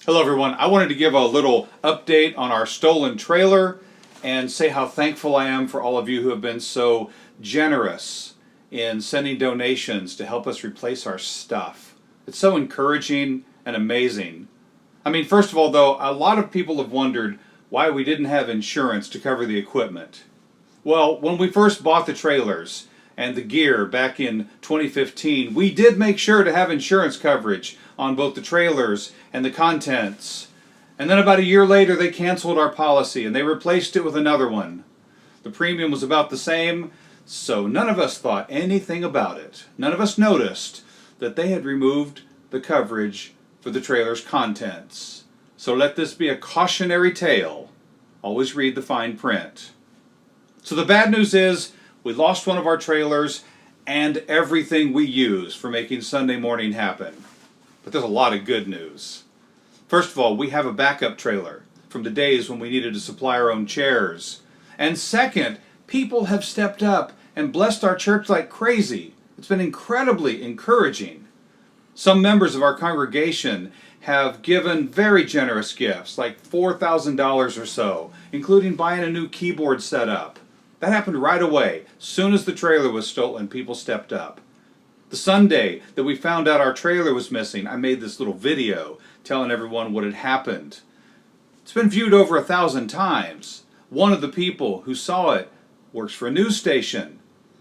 Hello everyone. I wanted to give a little update on our stolen trailer and say how thankful I am for all of you who have been so generous in sending donations to help us replace our stuff. It's so encouraging and amazing. I mean, first of all though, a lot of people have wondered why we didn't have insurance to cover the equipment. Well, when we first bought the trailers and the gear back in 2015, we did make sure to have insurance coverage on both the trailers and the contents. And then about a year later, they canceled our policy and they replaced it with another one. The premium was about the same, so none of us thought anything about it. None of us noticed that they had removed the coverage for the trailer's contents. So let this be a cautionary tale. Always read the fine print. So the bad news is we lost one of our trailers and everything we use for making Sunday morning happen. But there's a lot of good news. First of all, we have a backup trailer from the days when we needed to supply our own chairs. And second, people have stepped up and blessed our church like crazy. It's been incredibly encouraging. Some members of our congregation have given very generous gifts, like $4,000 or so, including buying a new keyboard setup. That happened right away. As soon as the trailer was stolen, people stepped up. The Sunday that we found out our trailer was missing, I made this little video telling everyone what had happened. It's been viewed over 1,000 times. One of the people who saw it works for a news station.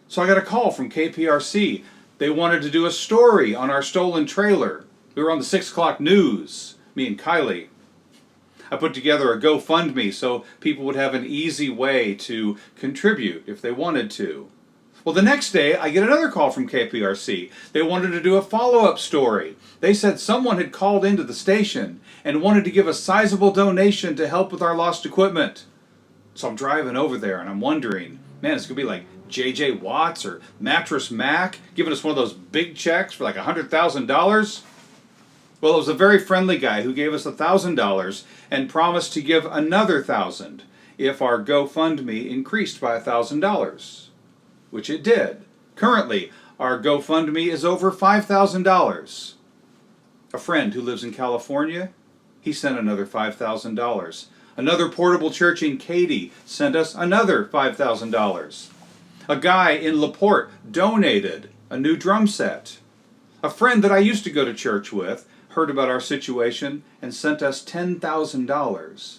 So I got a call from KPRC. They wanted to do a story on our stolen trailer. We were on the 6 o'clock news, me and Kylie. I put together a GoFundMe so people would have an easy way to contribute if they wanted to. Well, the next day, I get another call from KPRC. They wanted to do a follow-up story. They said someone had called into the station and wanted to give a sizable donation to help with our lost equipment. So I'm driving over there and I'm wondering, man, it's going to be like J.J. Watts or Mattress Mac giving us one of those big checks for like $100,000? Well, it was a very friendly guy who gave us $1,000 and promised to give another $1,000 if our GoFundMe increased by $1,000. Which it did. Currently, our GoFundMe is over $5,000. A friend who lives in California, he sent another $5,000. Another portable church in Katy sent us another $5,000. A guy in LaPorte donated a new drum set. A friend that I used to go to church with heard about our situation and sent us $10,000.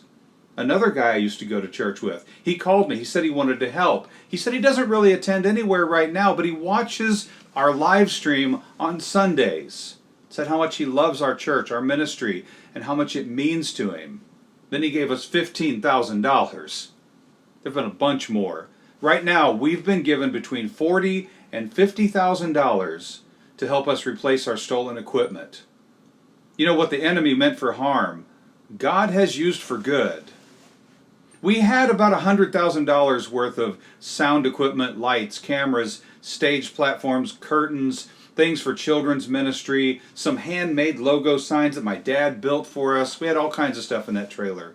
Another guy I used to go to church with, he called me. He said he wanted to help. He said he doesn't really attend anywhere right now, but he watches our live stream on Sundays. Said how much he loves our church, our ministry, and how much it means to him. Then he gave us $15,000. There have been a bunch more. Right now, we've been given between $40,000 and $50,000 to help us replace our stolen equipment. You know what the enemy meant for harm, God has used for good. We had about $100,000 worth of sound equipment, lights, cameras, stage platforms, curtains, things for children's ministry, some handmade logo signs that my dad built for us. We had all kinds of stuff in that trailer.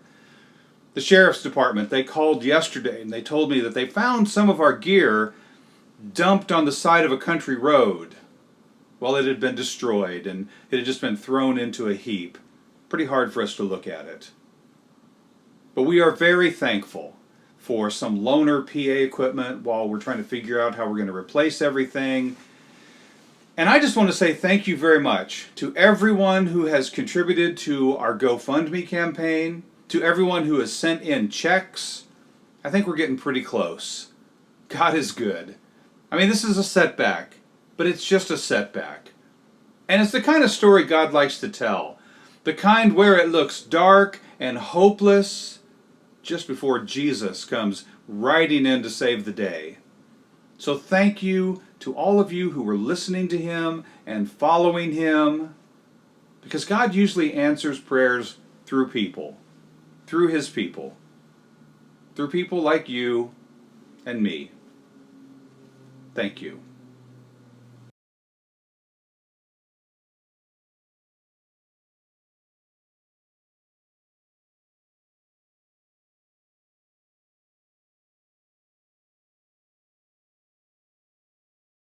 The sheriff's department, they called yesterday and they told me that they found some of our gear dumped on the side of a country road. Well, it had been destroyed and it had just been thrown into a heap. Pretty hard for us to look at it. But we are very thankful for some loaner PA equipment while we're trying to figure out how we're going to replace everything. And I just want to say thank you very much to everyone who has contributed to our GoFundMe campaign, to everyone who has sent in checks. I think we're getting pretty close. God is good. I mean, this is a setback, but it's just a setback. And it's the kind of story God likes to tell. The kind where it looks dark and hopeless just before Jesus comes riding in to save the day. So thank you to all of you who were listening to him and following him, because God usually answers prayers through people, through his people, through people like you and me. Thank you.